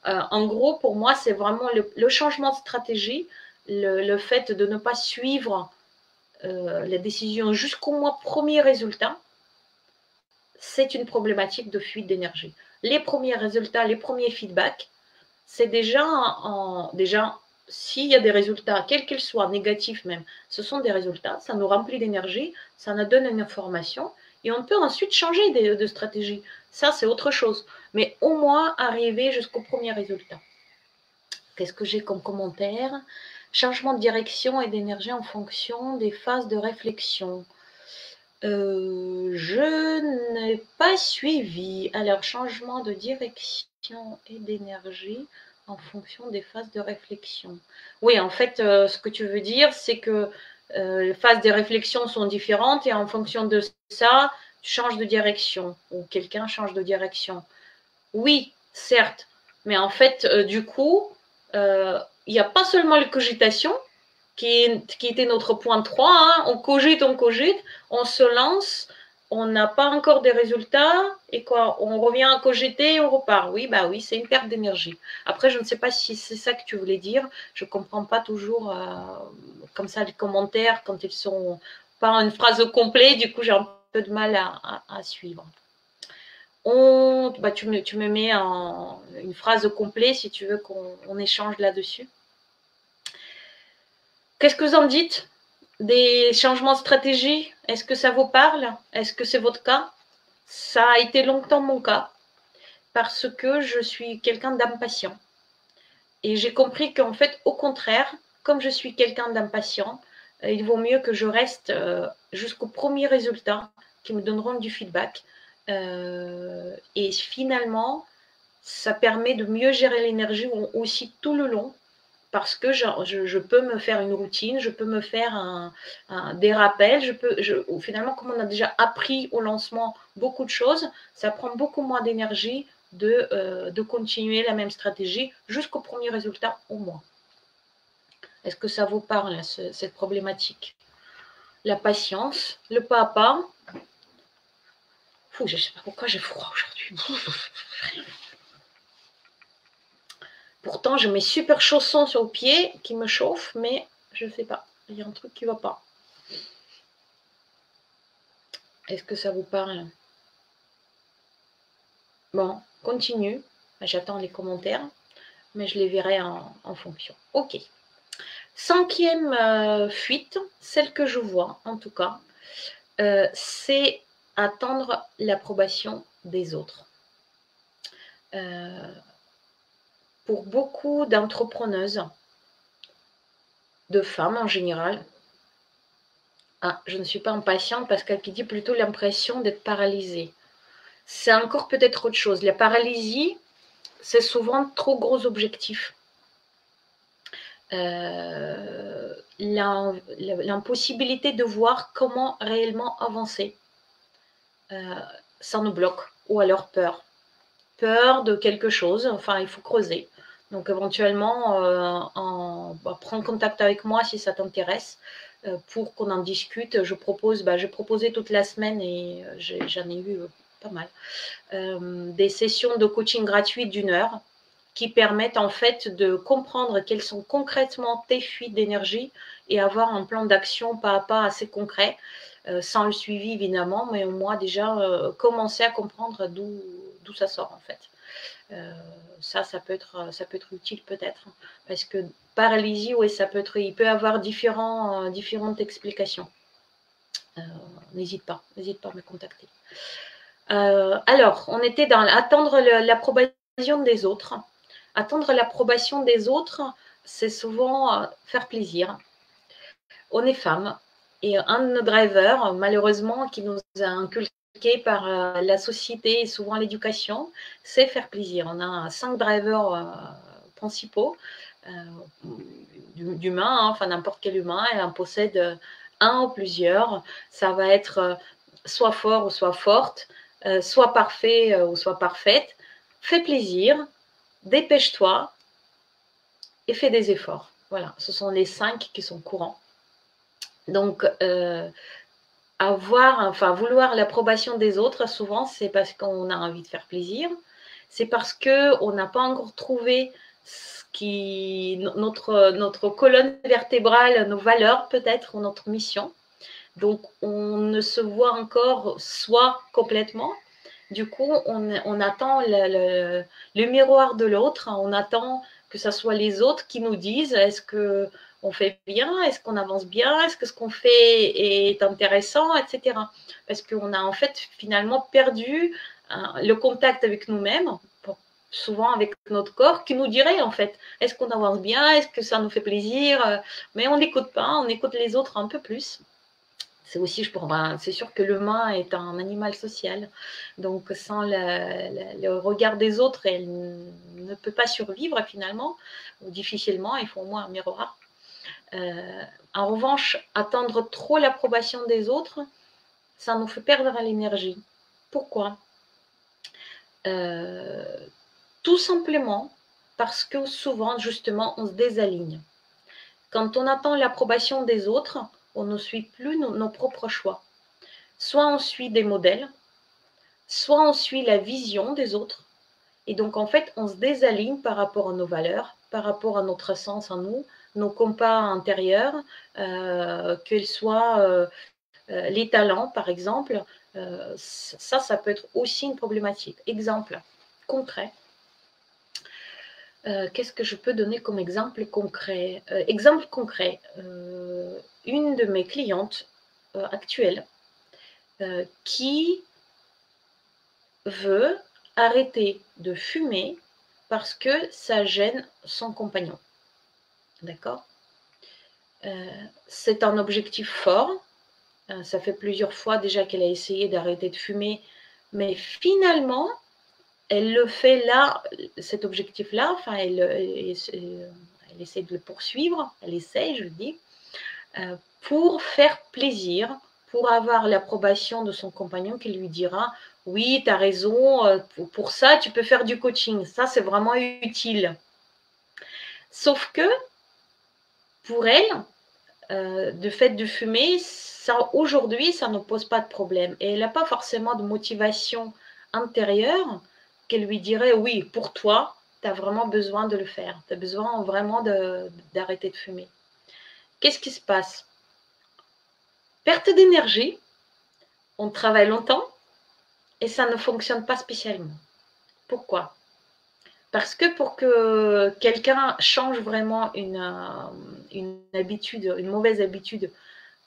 En gros, pour moi, c'est vraiment le changement de stratégie, le fait de ne pas suivre la décision jusqu'au premier résultat, c'est une problématique de fuite d'énergie. Les premiers résultats, les premiers feedbacks, c'est déjà s'il y a des résultats, quels qu'ils soient, négatifs même, ce sont des résultats, ça nous remplit d'énergie, ça nous donne une information, et on peut ensuite changer de stratégie. Ça, c'est autre chose. Mais au moins, arriver jusqu'au premier résultat. Qu'est-ce que j'ai comme commentaire? Changement de direction et d'énergie en fonction des phases de réflexion. Je n'ai pas suivi. Alors, changement de direction et d'énergie en fonction des phases de réflexion. Oui, en fait, ce que tu veux dire, c'est que les phases de réflexion sont différentes et en fonction de ça, tu changes de direction ou quelqu'un change de direction. Oui, certes, mais en fait, du coup, il n'y a pas seulement les cogitations, qui était notre point 3. Hein. On cogite, on se lance, on n'a pas encore des résultats, et quoi, on revient à cogiter et on repart. Oui, bah oui, c'est une perte d'énergie. Après, je ne sais pas si c'est ça que tu voulais dire. Je ne comprends pas toujours comme ça les commentaires quand ils sont pas en une phrase complète. Du coup, j'ai un peu de mal à suivre. Tu me mets en une phrase complète si tu veux qu'on échange là-dessus. Qu'est-ce que vous en dites des changements de stratégie? Est-ce que ça vous parle? Est-ce que c'est votre cas? Ça a été longtemps mon cas parce que je suis quelqu'un d'impatient. Et j'ai compris qu'en fait, au contraire, comme je suis quelqu'un d'impatient, il vaut mieux que je reste jusqu'au premier résultat qui me donneront du feedback. Et finalement, ça permet de mieux gérer l'énergie aussi tout le long parce que je peux me faire une routine, je peux me faire des rappels, finalement, comme on a déjà appris au lancement beaucoup de choses, ça prend beaucoup moins d'énergie de continuer la même stratégie jusqu'au premier résultat au moins. Est-ce que ça vous parle, cette problématique? La patience, le pas à pas. Je ne sais pas pourquoi j'ai froid aujourd'hui. Pourtant, j'ai mes super chaussons sur le pied qui me chauffent, mais je ne sais pas. Il y a un truc qui ne va pas. Est-ce que ça vous parle? Bon, continue. J'attends les commentaires, mais je les verrai en fonction. Ok. 5e fuite, celle que je vois en tout cas, c'est attendre l'approbation des autres. Pour beaucoup d'entrepreneuses, de femmes en général, je ne suis pas impatiente parce qu'elle dit plutôt l'impression d'être paralysée. C'est encore peut-être autre chose. La paralysie, c'est souvent trop gros objectifs. L'impossibilité de voir comment réellement avancer. Ça nous bloque. Ou alors peur. Peur de quelque chose, enfin il faut creuser. Donc éventuellement, prends contact avec moi si ça t'intéresse pour qu'on en discute. J'ai proposé toute la semaine et j'en ai eu pas mal. Des sessions de coaching gratuites d'1 heure qui permettent en fait de comprendre quelles sont concrètement tes fuites d'énergie et avoir un plan d'action pas à pas assez concret, sans le suivi évidemment, mais au moins déjà commencer à comprendre d'où ça sort en fait. Ça peut être utile peut-être, parce que paralysie, oui, il peut avoir différentes explications. N'hésite pas à me contacter. Alors, on était dans attendre l'approbation des autres. Attendre l'approbation des autres, c'est souvent faire plaisir. On est femme, et un de nos drivers, malheureusement, qui nous a inculqué par la société et souvent l'éducation, c'est faire plaisir. On a 5 drivers principaux d'humains, enfin n'importe quel humain, et on possède un ou plusieurs. Ça va être soit fort ou soit forte, soit parfait ou soit parfaite. Fais plaisir, dépêche-toi et fais des efforts. Voilà, ce sont les 5 qui sont courants. Donc, vouloir l'approbation des autres, souvent, c'est parce qu'on a envie de faire plaisir. C'est parce qu'on n'a pas encore trouvé notre colonne vertébrale, nos valeurs peut-être, ou notre mission. Donc, on ne se voit encore soi complètement. Du coup, on attend le miroir de l'autre, on attend que ce soit les autres qui nous disent est-ce qu'on fait bien, est-ce qu'on avance bien, est-ce que ce qu'on fait est intéressant, etc. Parce qu'on a en fait finalement perdu le contact avec nous-mêmes, souvent avec notre corps, qui nous dirait en fait est-ce qu'on avance bien, est-ce que ça nous fait plaisir, mais on n'écoute pas, on écoute les autres un peu plus. C'est sûr que l'humain est un animal social, donc sans le regard des autres, elle ne peut pas survivre finalement, ou difficilement, il faut au moins un miroir. En revanche, attendre trop l'approbation des autres, ça nous fait perdre l'énergie. Pourquoi? Tout simplement parce que souvent, justement, on se désaligne. Quand on attend l'approbation des autres, on ne suit plus nos propres choix. Soit on suit des modèles, soit on suit la vision des autres. Et donc, en fait, on se désaligne par rapport à nos valeurs, par rapport à notre essence en nous, nos compas intérieurs, qu'ils soient les talents, par exemple. Ça peut être aussi une problématique. Exemple concret. Qu'est-ce que je peux donner comme exemple concret? Exemple concret, une de mes clientes actuelles qui veut arrêter de fumer parce que ça gêne son compagnon. D'accord? C'est un objectif fort. Ça fait plusieurs fois déjà qu'elle a essayé d'arrêter de fumer, mais finalement, elle le fait là, cet objectif-là, enfin, elle essaie de le poursuivre, elle essaie, je le dis, pour faire plaisir, pour avoir l'approbation de son compagnon qui lui dira « Oui, tu as raison, pour ça, tu peux faire du coaching, ça, c'est vraiment utile. » Sauf que, pour elle, de fait de fumer, aujourd'hui, ça ne pose pas de problème. Et elle n'a pas forcément de motivation intérieure qu'elle lui dirait « Oui, pour toi, tu as vraiment besoin de le faire. Tu as besoin vraiment d'arrêter de fumer. Qu'est-ce qui se passe? Perte d'énergie, on travaille longtemps et ça ne fonctionne pas spécialement. Pourquoi? Parce que pour que quelqu'un change vraiment une habitude, une mauvaise habitude,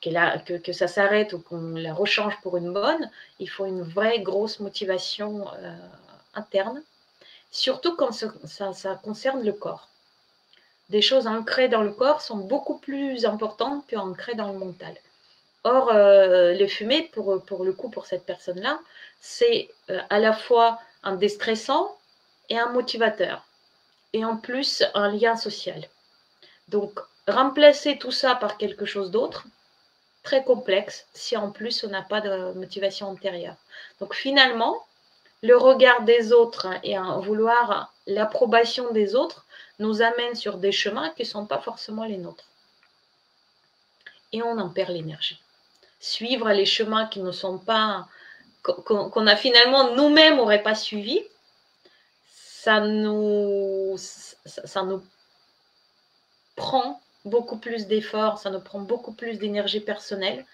que ça s'arrête ou qu'on la rechange pour une bonne, il faut une vraie grosse motivation interne, surtout quand ça concerne le corps. Des choses ancrées dans le corps sont beaucoup plus importantes qu'ancrées dans le mental. Or, le fumer, pour le coup, pour cette personne-là, c'est à la fois un déstressant et un motivateur. Et en plus, un lien social. Donc, remplacer tout ça par quelque chose d'autre, très complexe, si en plus on n'a pas de motivation antérieure. Donc, finalement, le regard des autres et vouloir l'approbation des autres nous amène sur des chemins qui ne sont pas forcément les nôtres. Et on en perd l'énergie. Suivre les chemins qui ne sont pas, qu'on a finalement nous-mêmes n'aurait pas suivi, ça nous prend beaucoup plus d'efforts, ça nous prend beaucoup plus d'énergie personnelle,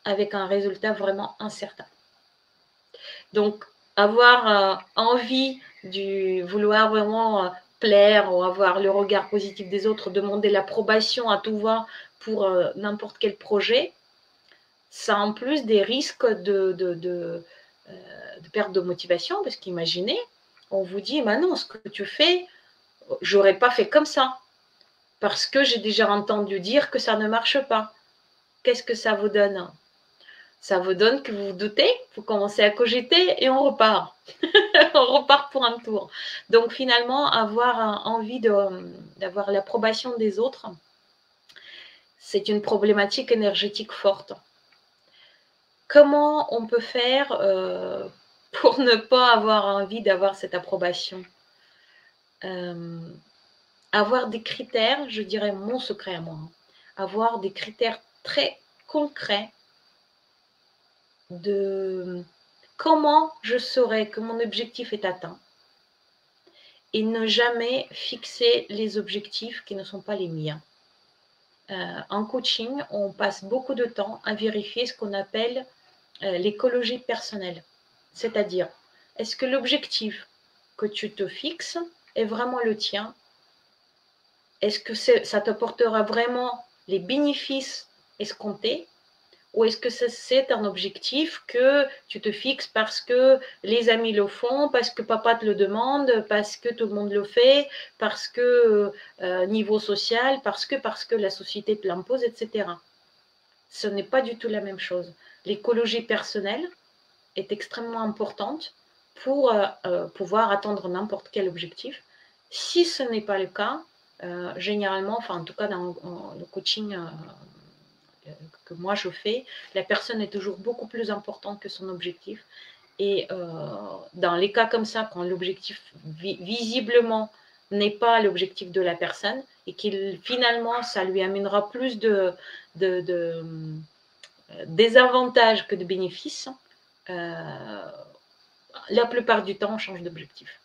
avec un résultat vraiment incertain. Donc, avoir envie vouloir vraiment plaire ou avoir le regard positif des autres, demander l'approbation à tout va pour n'importe quel projet, ça a en plus des risques de perte de motivation, parce qu'imaginez, on vous dit, bah non, ce que tu fais, j'aurais pas fait comme ça, parce que j'ai déjà entendu dire que ça ne marche pas. Qu'est-ce que ça vous donne? Ça vous donne que vous vous doutez, vous commencez à cogiter et on repart. On repart pour un tour. Donc finalement, avoir envie d'avoir l'approbation des autres, c'est une problématique énergétique forte. Comment on peut faire pour ne pas avoir envie d'avoir cette approbation? Avoir des critères, je dirais mon secret à moi, avoir des critères très concrets de comment je saurais que mon objectif est atteint et ne jamais fixer les objectifs qui ne sont pas les miens. En coaching, on passe beaucoup de temps à vérifier ce qu'on appelle l'écologie personnelle. C'est-à-dire, est-ce que l'objectif que tu te fixes est vraiment le tien? Est-ce que ça t'apportera vraiment les bénéfices escomptés? Ou est-ce que c'est un objectif que tu te fixes parce que les amis le font, parce que papa te le demande, parce que tout le monde le fait, parce que niveau social, parce que la société te l'impose, etc. Ce n'est pas du tout la même chose. L'écologie personnelle est extrêmement importante pour pouvoir atteindre n'importe quel objectif. Si ce n'est pas le cas, généralement, enfin en tout cas dans le coaching que moi je fais, la personne est toujours beaucoup plus importante que son objectif. Et dans les cas comme ça, quand l'objectif visiblement n'est pas l'objectif de la personne et qu'il finalement ça lui amènera plus de désavantages que de bénéfices, la plupart du temps on change d'objectif.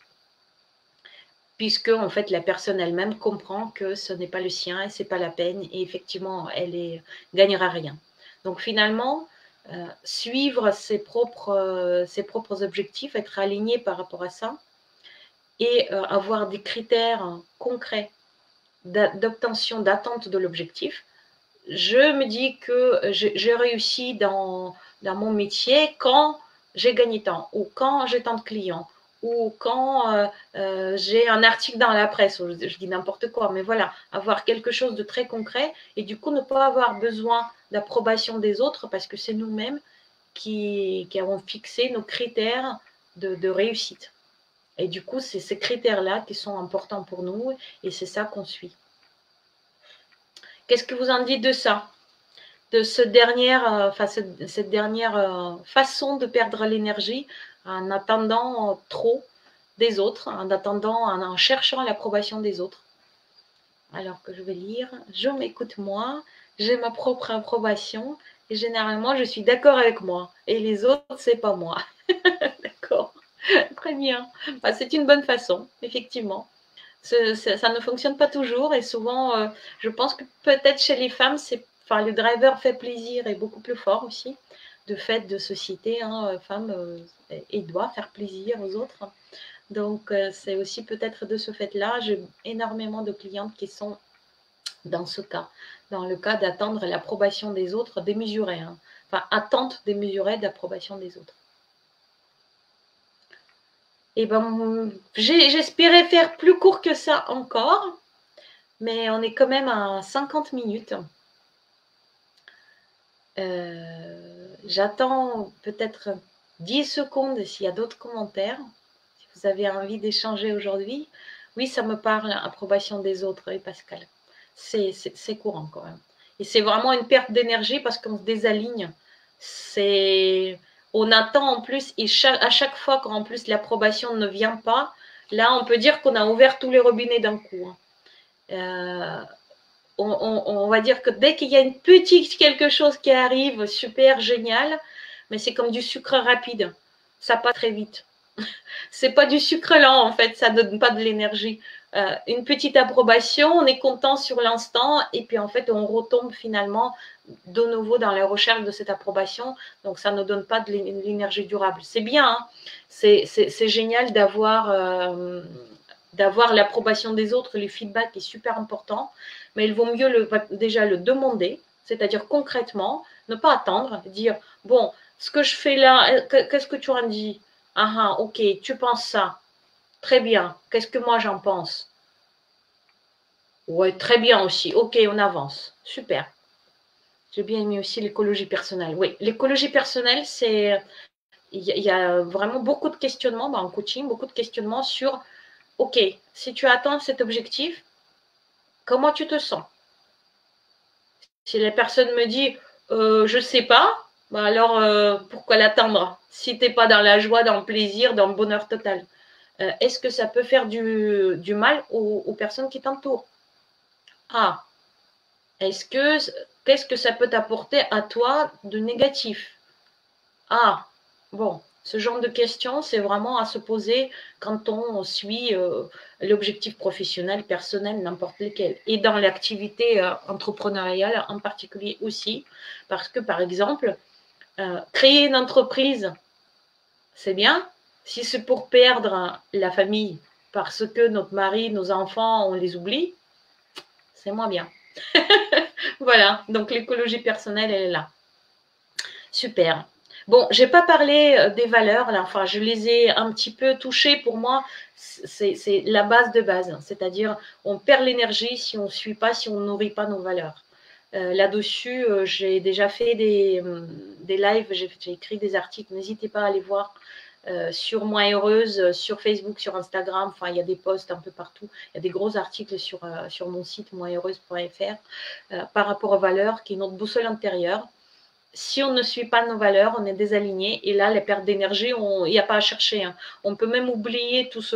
Puisque en fait la personne elle-même comprend que ce n'est pas le sien et c'est pas la peine et effectivement elle gagnera rien. Donc finalement, suivre ses propres objectifs, être aligné par rapport à ça et avoir des critères concrets d'obtention, d'attente de l'objectif. Je me dis que j'ai réussi dans mon métier quand j'ai gagné tant ou quand j'ai tant de clients ou quand j'ai un article dans la presse, je dis n'importe quoi, mais voilà, avoir quelque chose de très concret et du coup ne pas avoir besoin d'approbation des autres parce que c'est nous-mêmes qui avons fixé nos critères de réussite. Et du coup, c'est ces critères-là qui sont importants pour nous et c'est ça qu'on suit. Qu'est-ce que vous en dites de ça? De cette dernière façon de perdre l'énergie en attendant trop des autres, en cherchant l'approbation des autres. Alors que je vais lire, je m'écoute moi, j'ai ma propre approbation et généralement je suis d'accord avec moi et les autres c'est pas moi. D'accord, très bien. Bah, c'est une bonne façon, effectivement. Ça ne fonctionne pas toujours et souvent, je pense que peut-être chez les femmes, le driver fait plaisir est beaucoup plus fort aussi, de fait de société, hein, femme et doit faire plaisir aux autres. Donc, c'est aussi peut-être de ce fait-là, j'ai énormément de clientes qui sont dans ce cas, dans le cas d'attendre l'approbation des autres démesurée, hein. Enfin, attente démesurée d'approbation des autres. Et ben, j'espérais faire plus court que ça encore, mais on est quand même à 50 minutes. J'attends peut-être 10 secondes s'il y a d'autres commentaires. Si vous avez envie d'échanger aujourd'hui. Oui, ça me parle, approbation des autres, oui, Pascal. C'est courant quand même. Et c'est vraiment une perte d'énergie parce qu'on se désaligne. On attend en plus, et à chaque fois qu'en plus l'approbation ne vient pas, là on peut dire qu'on a ouvert tous les robinets d'un coup. On va dire que dès qu'il y a une petite quelque chose qui arrive, super, génial, mais c'est comme du sucre rapide. Ça passe très vite. C'est pas du sucre lent, en fait, ça donne pas de l'énergie. Une petite approbation, on est content sur l'instant, et puis en fait, on retombe finalement de nouveau dans la recherche de cette approbation, donc ça ne donne pas de l'énergie durable. C'est bien, hein, c'est génial d'avoir l'approbation des autres, le feedback est super important, mais il vaut mieux déjà le demander, c'est-à-dire concrètement, ne pas attendre, dire, bon, ce que je fais là, qu'est-ce que tu en dis? Ah, ok, tu penses ça. Très bien. Qu'est-ce que moi j'en pense? Ouais, très bien aussi. Ok, on avance. Super. J'ai bien aimé aussi l'écologie personnelle. Oui, l'écologie personnelle, il y a vraiment beaucoup de questionnements en coaching, beaucoup de questionnements sur, ok, si tu atteins cet objectif, comment tu te sens? Si la personne me dit, je sais pas, bah alors pourquoi l'atteindre? Si t'es pas dans la joie, dans le plaisir, dans le bonheur total. Est-ce que ça peut faire du mal aux personnes qui t'entourent? Ah, qu'est-ce que ça peut t'apporter à toi de négatif? Ah, bon, ce genre de questions, c'est vraiment à se poser quand on suit l'objectif professionnel, personnel, n'importe lequel. Et dans l'activité entrepreneuriale en particulier aussi, parce que par exemple, créer une entreprise, c'est bien. Si c'est pour perdre la famille parce que notre mari, nos enfants, on les oublie, c'est moins bien. Voilà, donc l'écologie personnelle, elle est là. Super. Bon, j'ai pas parlé des valeurs, là, enfin, je les ai un petit peu touchées. Pour moi, c'est la base de base. C'est-à-dire, on perd l'énergie si on ne suit pas, si on ne nourrit pas nos valeurs. Là-dessus, j'ai déjà fait des lives, j'ai écrit des articles, n'hésitez pas à aller voir sur Moi Heureuse, sur Facebook, sur Instagram, enfin il y a des posts un peu partout, il y a des gros articles sur mon site moiheureuse.fr par rapport aux valeurs, qui est notre boussole intérieure. Si on ne suit pas nos valeurs, on est désaligné, et là, les pertes d'énergie, il n'y a pas à chercher, hein. On peut même oublier tous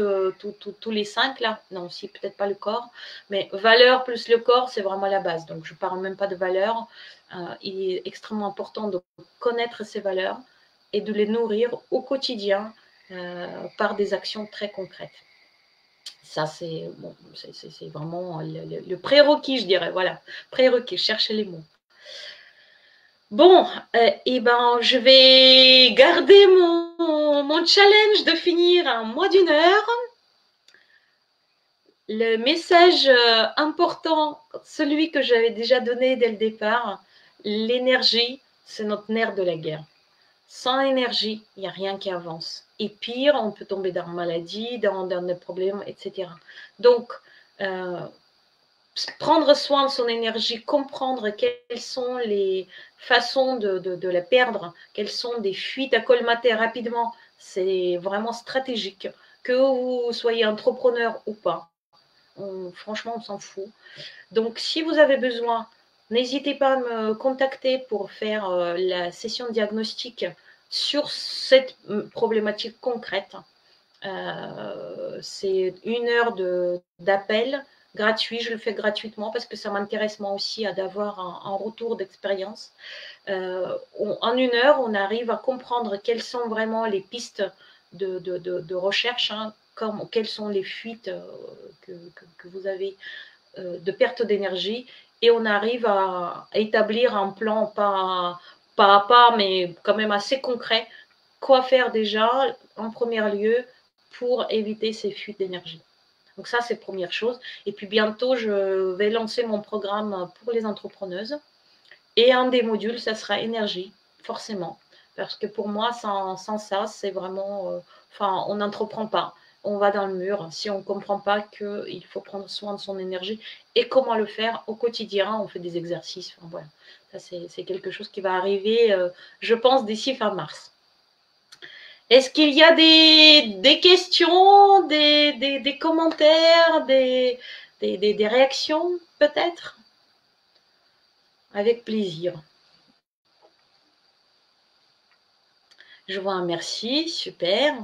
les 5 là, non, si peut-être pas le corps, mais valeurs plus le corps, c'est vraiment la base. Donc je ne parle même pas de valeurs. Il est extrêmement important de connaître ces valeurs et de les nourrir au quotidien par des actions très concrètes. Ça, c'est bon, vraiment le prérequis, je dirais. Voilà, prérequis, cherchez les mots. Bon, et ben, je vais garder mon challenge de finir en moins d'une heure. Le message important, celui que j'avais déjà donné dès le départ, l'énergie, c'est notre nerf de la guerre. Sans énergie, il n'y a rien qui avance. Et pire, on peut tomber dans la maladie, dans des problèmes, etc. Donc, prendre soin de son énergie, comprendre quelles sont les façons de la perdre, quelles sont des fuites à colmater rapidement, c'est vraiment stratégique. Que vous soyez entrepreneur ou pas, franchement, on s'en fout. Donc, si vous avez besoin, n'hésitez pas à me contacter pour faire la session de diagnostic sur cette problématique concrète. C'est 1 heure d'appel gratuit. Je le fais gratuitement parce que ça m'intéresse moi aussi d'avoir un retour d'expérience. En 1 heure, on arrive à comprendre quelles sont vraiment les pistes de recherche, hein, quelles sont les fuites que vous avez de perte d'énergie, et on arrive à établir un plan pas à pas, mais quand même assez concret, quoi faire déjà en premier lieu pour éviter ces fuites d'énergie. Donc ça, c'est première chose. Et puis bientôt, je vais lancer mon programme pour les entrepreneuses. Et un des modules, ça sera énergie, forcément. Parce que pour moi, sans ça, c'est vraiment... Enfin, on n'entreprend pas. On va dans le mur si on ne comprend pas qu'il faut prendre soin de son énergie et comment le faire au quotidien. On fait des exercices. Enfin, voilà. Ça, c'est quelque chose qui va arriver, je pense, d'ici fin mars. Est-ce qu'il y a des questions, des commentaires, des réactions, peut-être? Avec plaisir. Je vois un merci, super,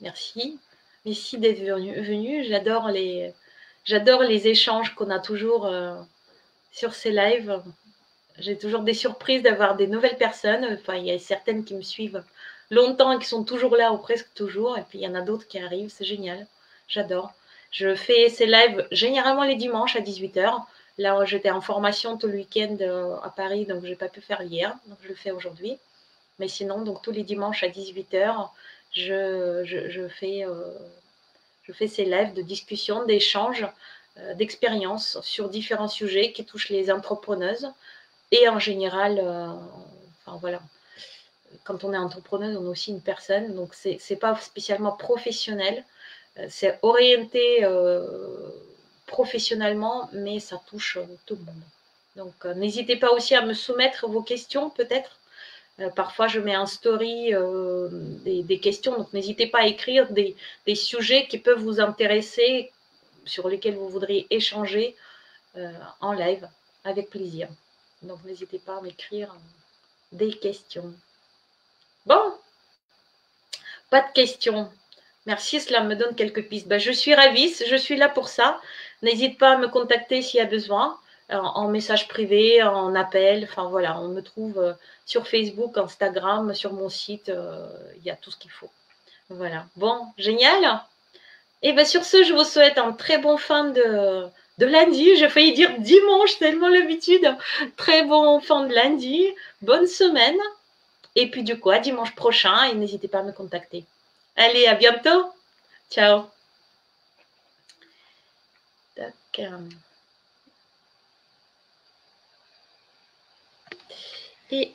merci. Merci d'être venu. J'adore les échanges qu'on a toujours sur ces lives. J'ai toujours des surprises d'avoir des nouvelles personnes. Enfin, il y a certaines qui me suivent longtemps et qui sont toujours là ou presque toujours. Et puis, il y en a d'autres qui arrivent. C'est génial. J'adore. Je fais ces lives généralement les dimanches à 18h. Là, j'étais en formation tout le week-end à Paris, donc je n'ai pas pu faire hier. Donc, je le fais aujourd'hui. Mais sinon, donc tous les dimanches à 18h, je fais ces lives de discussion, d'échange, d'expérience sur différents sujets qui touchent les entrepreneuses. Et en général, enfin voilà, quand on est entrepreneuse, on est aussi une personne, donc c'est pas spécialement professionnel, c'est orienté professionnellement, mais ça touche tout le monde. Donc n'hésitez pas aussi à me soumettre vos questions peut-être. Parfois, je mets en story des questions, donc n'hésitez pas à écrire des sujets qui peuvent vous intéresser, sur lesquels vous voudriez échanger en live, avec plaisir. Donc n'hésitez pas à m'écrire des questions. Bon, pas de questions. Merci, cela me donne quelques pistes. Ben, je suis ravie, je suis là pour ça. N'hésite pas à me contacter s'il y a besoin, en message privé, en appel. Enfin voilà, on me trouve sur Facebook, Instagram, sur mon site. Il y a tout ce qu'il faut. Voilà. Bon, génial. Et bien sur ce, je vous souhaite un très bon fin de lundi. J'ai failli dire dimanche, tellement l'habitude. Très bon fin de lundi. Bonne semaine. Et puis du coup, à dimanche prochain. Et n'hésitez pas à me contacter. Allez, à bientôt. Ciao. Tac. Et